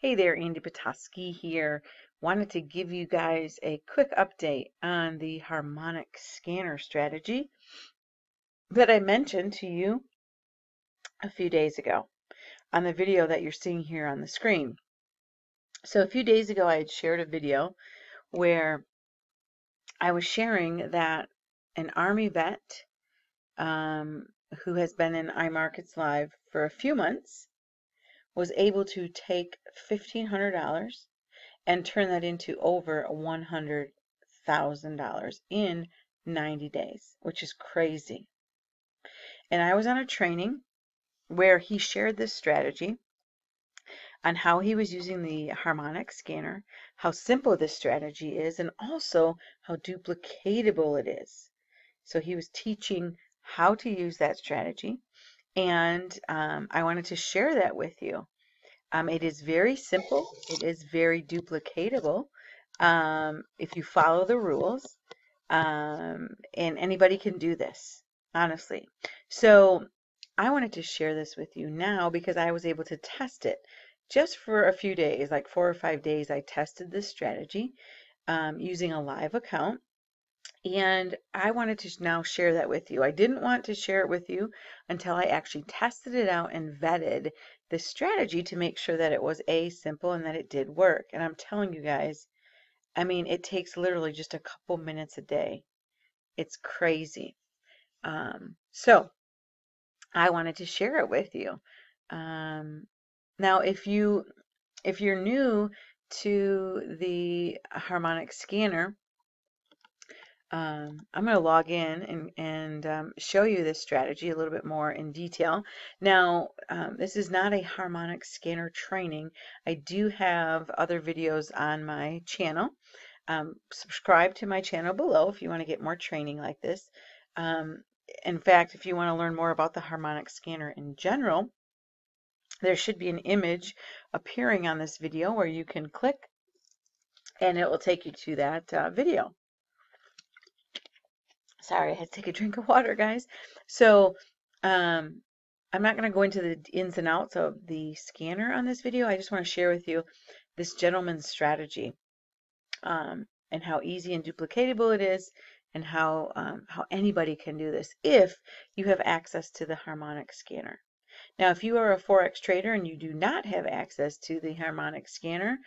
Hey there, Andy Petoskey here. Wanted to give you guys a quick update on the harmonic scanner strategy that I mentioned to you a few days ago on the video that you're seeing here on the screen. So a few days ago, I had shared a video where I was sharing that an Army vet who has been in iMarkets Live for a few months was able to take $1,500 and turn that into over $100,000 in 90 days, which is crazy. And I was on a training where he shared this strategy on how he was using the harmonic scanner, how simple this strategy is, and also how duplicatable it is. So he was teaching how to use that strategy, and I wanted to share that with you. It is very simple. It is very duplicatable if you follow the rules. And anybody can do this, honestly. So I wanted to share this with you now because I was able to test it just for a few days, like 4 or 5 days. I tested this strategy using a live account. And I wanted to now share that with you. I didn't want to share it with you until I actually tested it out and vetted the strategy to make sure that it was simple and that it did work. And I'm telling you guys, I mean, it takes literally just a couple minutes a day. It's crazy. So I wanted to share it with you. Now, if you're new to the harmonic scanner, I'm going to log in and show you this strategy a little bit more in detail. Now, this is not a harmonic scanner training. I do have other videos on my channel. Subscribe to my channel below if you want to get more training like this. In fact, if you want to learn more about the harmonic scanner in general, there should be an image appearing on this video where you can click and it will take you to that video. Sorry, I had to take a drink of water, guys. So I'm not going to go into the ins and outs of the scanner on this video. I just want to share with you this gentleman's strategy and how easy and duplicatable it is, and how anybody can do this if you have access to the harmonic scanner. Now, if you are a Forex trader and you do not have access to the harmonic scanner,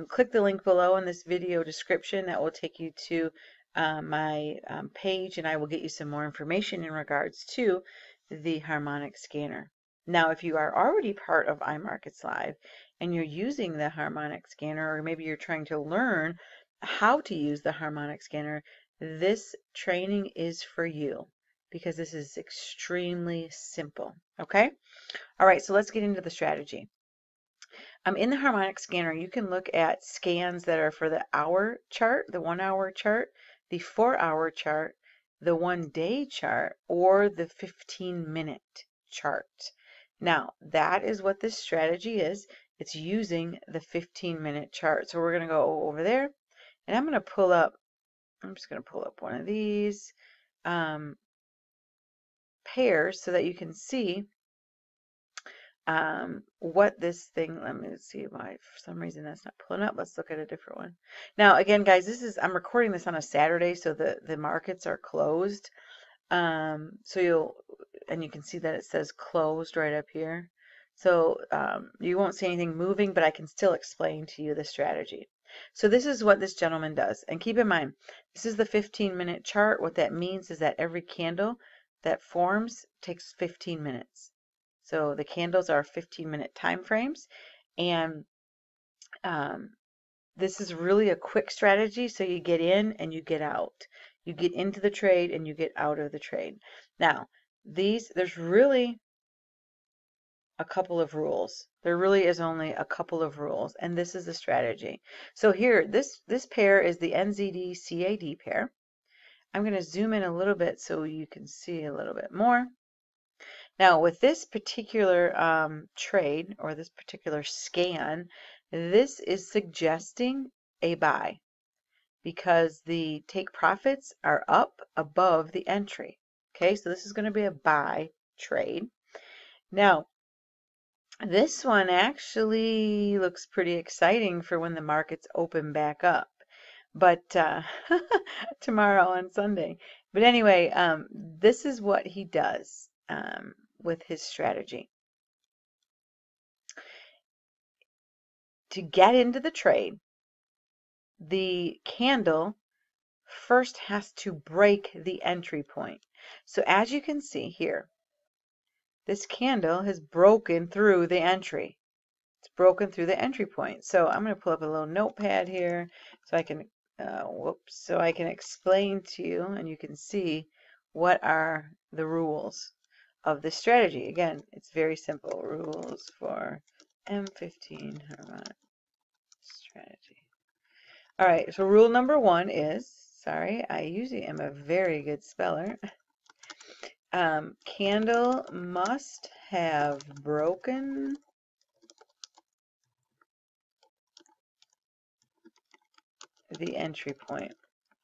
click the link below in this video description. That will take you to my page, and I will get you some more information in regards to the harmonic scanner. Now, if you are already part of iMarkets Live and you're using the harmonic scanner, or maybe you're trying to learn how to use the harmonic scanner, this training is for you because this is extremely simple. Okay? All right, so let's get into the strategy. In the harmonic scanner, you can look at scans that are for the hour chart, the 1 hour chart, the 4-hour chart, the 1-day chart, or the 15-minute chart. Now, that is what this strategy is. It's using the 15-minute chart. So we're going to go over there, and I'm just going to pull up one of these pairs so that you can see what this thing, let me see why for some reason that's not pulling up. Let's look at a different one. Now, again, guys, I'm recording this on a Saturday, so the markets are closed. So you can see that it says closed right up here. So you won't see anything moving, but I can still explain to you the strategy. So this is what this gentleman does. And keep in mind, this is the 15-minute chart. What that means is that every candle that forms takes 15 minutes. So the candles are 15-minute time frames, and this is really a quick strategy. So you get in and you get out. You get into the trade and you get out of the trade. Now, there's really a couple of rules. There really is only a couple of rules, and this is the strategy. So here, this pair is the NZD CAD pair. I'm going to zoom in a little bit so you can see a little bit more. Now, with this particular trade, or this particular scan, this is suggesting a buy because the take profits are up above the entry. Okay, so this is going to be a buy trade. Now, This one actually looks pretty exciting for when the markets open back up, but tomorrow on Sunday. But anyway, this is what he does with his strategy. To get into the trade, the candle first has to break the entry point. So as you can see here, this candle has broken through the entry. It's broken through the entry point. So I'm going to pull up a little notepad here so I can, so I can explain to you and you can see what are the rules of this strategy. Again, it's very simple. Rules for M15 harmonic strategy. All right, so rule number 1 is, sorry, I usually am a very good speller. Candle must have broken the entry point.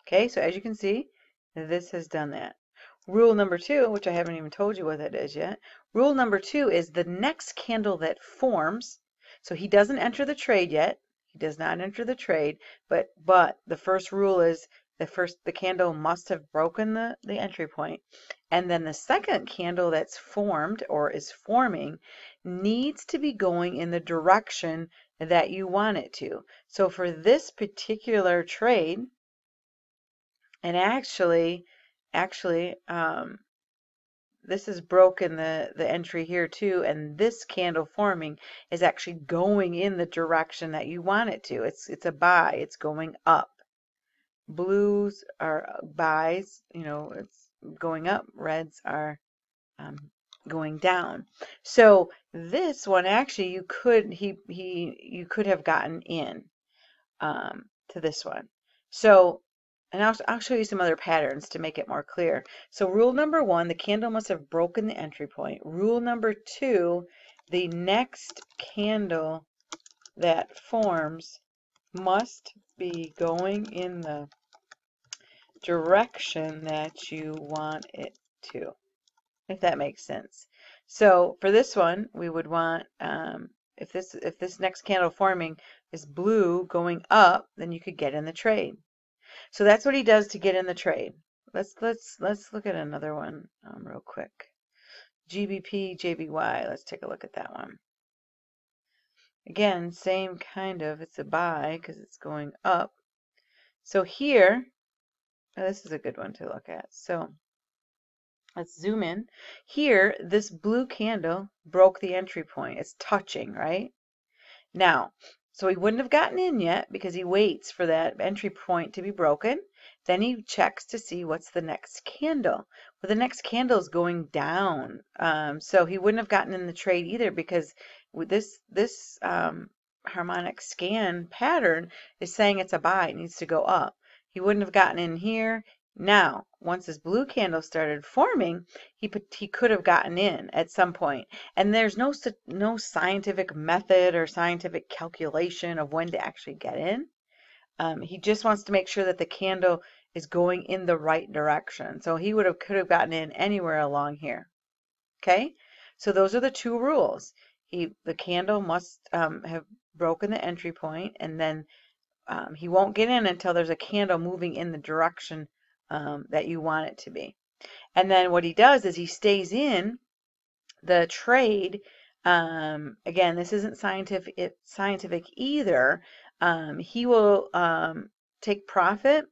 Okay, so as you can see, this has done that. Rule number 2, which I haven't even told you what that is yet. Rule number 2 is the next candle that forms. So he doesn't enter the trade yet. He does not enter the trade, but the first rule is the candle must have broken the entry point. And then the second candle that's formed or is forming needs to be going in the direction that you want it to. So for this particular trade, and actually, this is broken the entry here too, and this candle forming is actually going in the direction that you want it to. It's a buy. It's going up. Blues are buys. You know, it's going up. Reds are going down. So this one actually you could have gotten in to this one. So, and I'll show you some other patterns to make it more clear. So rule number 1, the candle must have broken the entry point. Rule number 2, the next candle that forms must be going in the direction that you want it to, if that makes sense. So for this one, we would want, if this next candle forming is blue going up, then you could get in the trade. So that's what he does to get in the trade. Let's look at another one real quick. GBP, JBY. Let's take a look at that one. Again, same kind of. It's a buy because it's going up. So here, this is a good one to look at. So let's zoom in. Here, this blue candle broke the entry point. It's touching, right? Now, so he wouldn't have gotten in yet because he waits for that entry point to be broken. Then he checks to see what's the next candle. Well, the next candle is going down. So he wouldn't have gotten in the trade either because with this harmonic scan pattern is saying it's a buy. It needs to go up. He wouldn't have gotten in here. Now, once this blue candle started forming, he could have gotten in at some point. And there's no scientific method or scientific calculation of when to actually get in. He just wants to make sure that the candle is going in the right direction. So he could have gotten in anywhere along here. Okay, so those are the 2 rules. The candle must have broken the entry point, and then he won't get in until there's a candle moving in the direction that you want it to be. And then what he does is he stays in the trade. Again, this isn't scientific either. He will take profit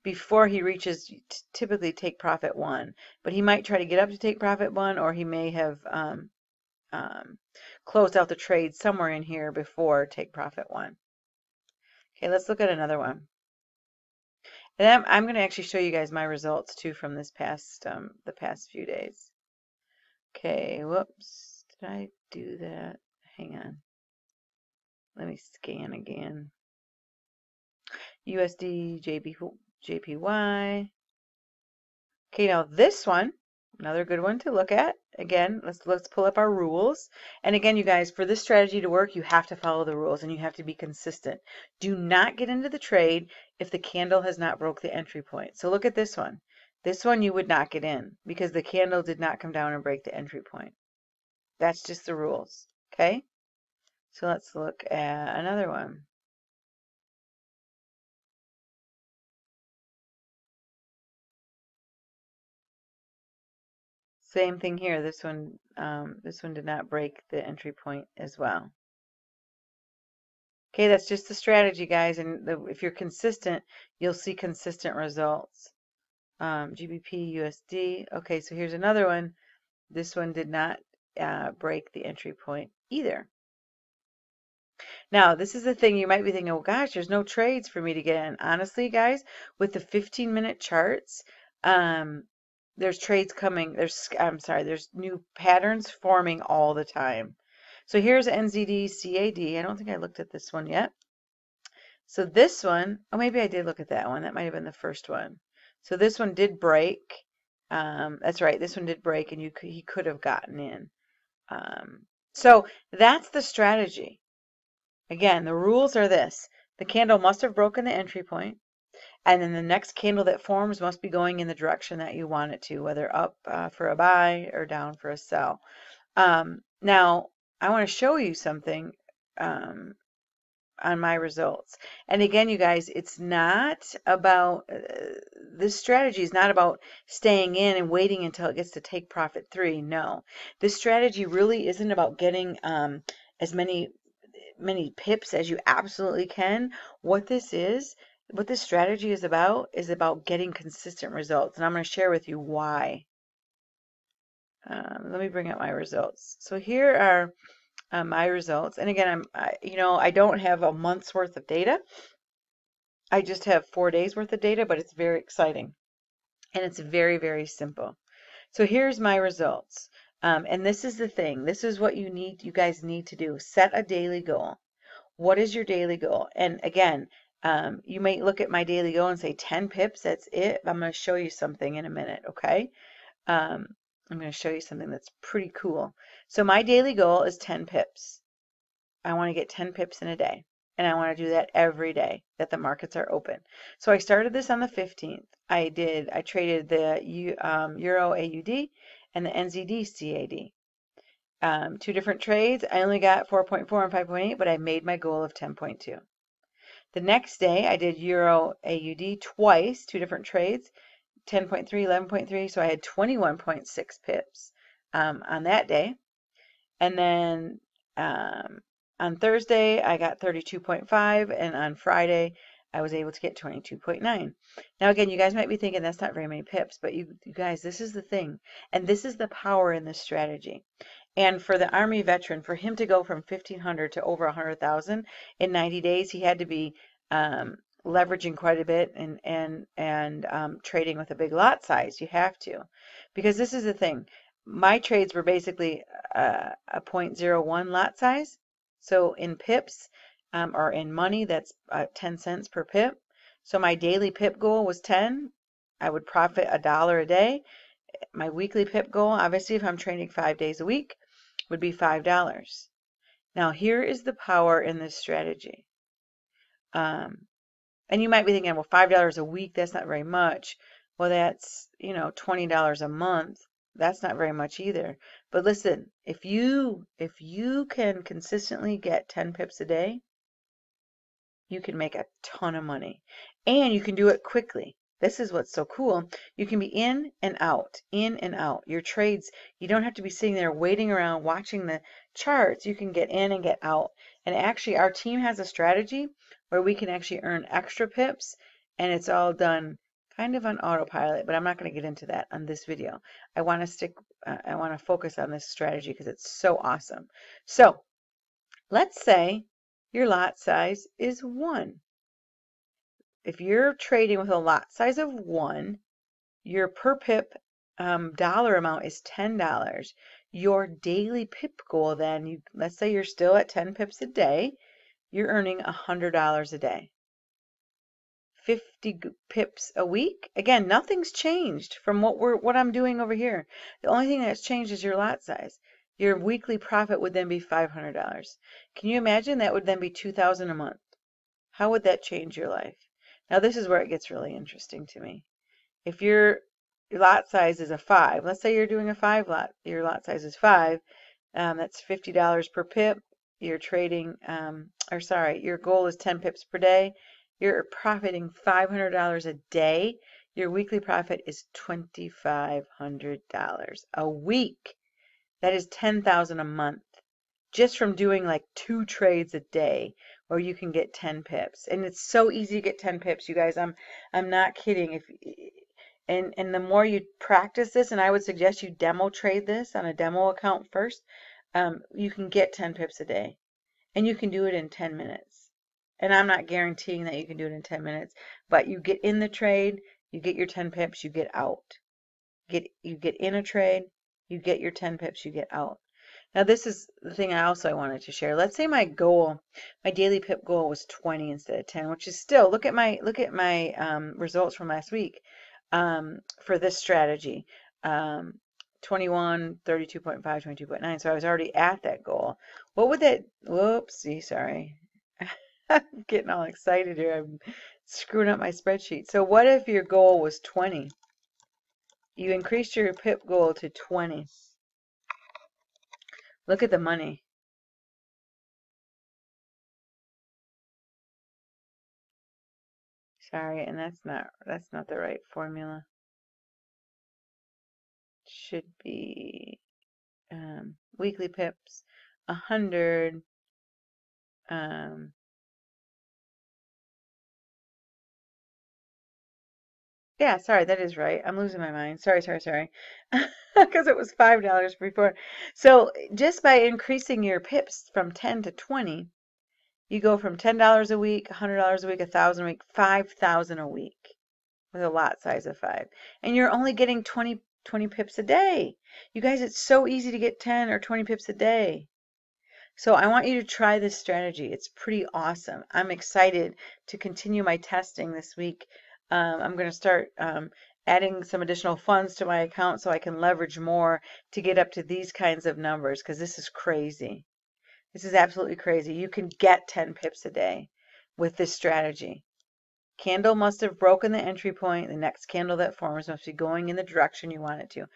before he reaches, typically take profit 1, but he might try to get up to take profit 1, or he may have closed out the trade somewhere in here before take profit 1. Okay, let's look at another one. And I'm going to actually show you guys my results too from this past the past few days. Okay, whoops, did I do that? Hang on. Let me scan again. USD, JPY. Okay, now this one, another good one to look at. Again, let's pull up our rules. And again, you guys, for this strategy to work, you have to follow the rules and you have to be consistent. Do not get into the trade if the candle has not broke the entry point. So look at this one. This one you would not get in because the candle did not come down and break the entry point. That's just the rules, okay? So let's look at another one. Same thing here. This one did not break the entry point as well. Okay, that's just the strategy, guys. And if you're consistent, you'll see consistent results. GBP, USD. Okay, so here's another one. This one did not break the entry point either. Now, this is the thing you might be thinking, oh gosh, there's no trades for me to get in. Honestly, guys, with the 15-minute charts, there's trades coming. There's new patterns forming all the time. So here's NZD, CAD. I don't think I looked at this one yet. So this one, oh, maybe I did look at that one. That might have been the first one. So this one did break. That's right. This one did break, and he could have gotten in. So that's the strategy. Again, the rules are this. The candle must have broken the entry point, and then the next candle that forms must be going in the direction that you want it to, whether up for a buy or down for a sell. Now, I want to show you something on my results. And again, you guys, it's not about, this strategy is not about staying in and waiting until it gets to take profit 3. No, this strategy really isn't about getting as many pips as you absolutely can. What this strategy is about getting consistent results. And I'm going to share with you why. Let me bring up my results. So here are my results. And again, I don't have a month's worth of data. I just have 4 days worth of data, but it's very exciting. And it's very, very simple. So here's my results. And this is the thing. This is what you guys need to do. Set a daily goal. What is your daily goal? And again, you may look at my daily goal and say 10 pips, that's it. I'm going to show you something in a minute, okay? I'm going to show you something that's pretty cool. So my daily goal is 10 pips. I want to get 10 pips in a day. And I want to do that every day that the markets are open. So I started this on the 15th. I traded the Euro AUD and the NZD CAD. 2 different trades. I only got 4.4 and 5.8, but I made my goal of 10.2. The next day, I did Euro AUD twice, 2 different trades, 10.3, 11.3, so I had 21.6 pips on that day. And then on Thursday, I got 32.5, and on Friday, I was able to get 22.9. Now, again, you guys might be thinking that's not very many pips, but you guys, this is the thing, and this is the power in this strategy. And for the Army veteran, for him to go from 1,500 to over 100,000 in 90 days, he had to be leveraging quite a bit and trading with a big lot size. You have to, because this is the thing. My trades were basically a 0.01 lot size. So in pips or in money, that's 10 cents per pip. So my daily pip goal was 10. I would profit $1 a day. My weekly pip goal, obviously, if I'm trading 5 days a week, would be $5. Now, here is the power in this strategy. And you might be thinking, well, $5 a week, that's not very much. Well, that's, $20 a month. That's not very much either. But listen, if you can consistently get 10 pips a day, you can make a ton of money. And you can do it quickly. This is what's so cool. You can be in and out, in and out. Your trades, you don't have to be sitting there waiting around watching the charts. You can get in and get out. And actually, our team has a strategy where we can actually earn extra pips, and it's all done kind of on autopilot, but I'm not going to get into that on this video. I want to focus on this strategy because it's so awesome. So let's say your lot size is 1. If you're trading with a lot size of 1, your per pip dollar amount is $10. Your daily pip goal then, let's say you're still at 10 pips a day, you're earning $100 a day. 50 pips a week. Again, nothing's changed from what I'm doing over here. The only thing that's changed is your lot size. Your weekly profit would then be $500. Can you imagine that would then be $2,000 a month? How would that change your life? Now this is where it gets really interesting to me. If your lot size is a 5, let's say you're doing a 5 lot, your lot size is 5, that's $50 per pip. you're trading, or sorry, your goal is 10 pips per day. You're profiting $500 a day. Your weekly profit is $2,500 a week. That is $10,000 a month just from doing like 2 trades a day, where you can get 10 pips. And it's so easy to get 10 pips, you guys. I'm not kidding. And the more you practice this, and I would suggest you demo trade this on a demo account first, you can get 10 pips a day, and you can do it in 10 minutes. And I'm not guaranteeing that you can do it in 10 minutes, but you get in the trade, you get your 10 pips, you get out. You get in a trade, you get your 10 pips, you get out. Now this is the thing I wanted to share. Let's say my daily pip goal was 20 instead of 10, which is still, look at my results from last week for this strategy. 21, 32.5, 22.9. So I was already at that goal. What would that, whoopsie, sorry. I'm getting all excited here. I'm screwing up my spreadsheet. So what if your goal was 20? You increased your pip goal to 20. Look at the money. Sorry, and that's not the right formula. Should be weekly pips 100. Yeah, sorry, that is right. I'm losing my mind. Sorry. Because it was $5 before. So just by increasing your pips from 10 to 20, you go from $10 a week, $100 a week, $1,000 a week, $5,000 a week with a lot size of 5. And you're only getting 20 pips a day. You guys, it's so easy to get 10 or 20 pips a day. So I want you to try this strategy. It's pretty awesome. I'm excited to continue my testing this week. I'm going to start adding some additional funds to my account so I can leverage more to get up to these kinds of numbers, because this is crazy. This is absolutely crazy. You can get 10 pips a day with this strategy. Candle must have broken the entry point. The next candle that forms must be going in the direction you want it to.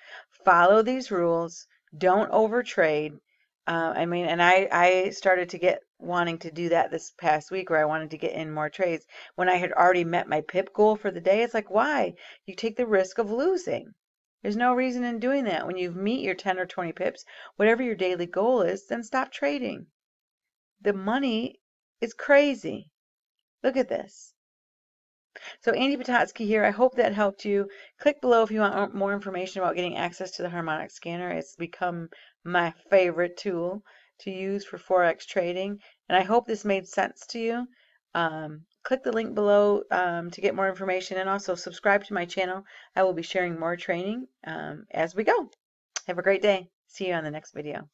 Follow these rules. Don't overtrade. And I started to get wanting to do that this past week, where I wanted to get in more trades when I had already met my pip goal for the day. It's like, why? You take the risk of losing. There's no reason in doing that. When you meet your 10 or 20 pips, whatever your daily goal is, then stop trading. The money is crazy. Look at this. So Andy Patotsky here. I hope that helped you. Click below if you want more information about getting access to the Harmonic Scanner. It's become my favorite tool to use for Forex trading. And I hope this made sense to you. Click the link below to get more information, and also subscribe to my channel. I will be sharing more training as we go. Have a great day. See you on the next video.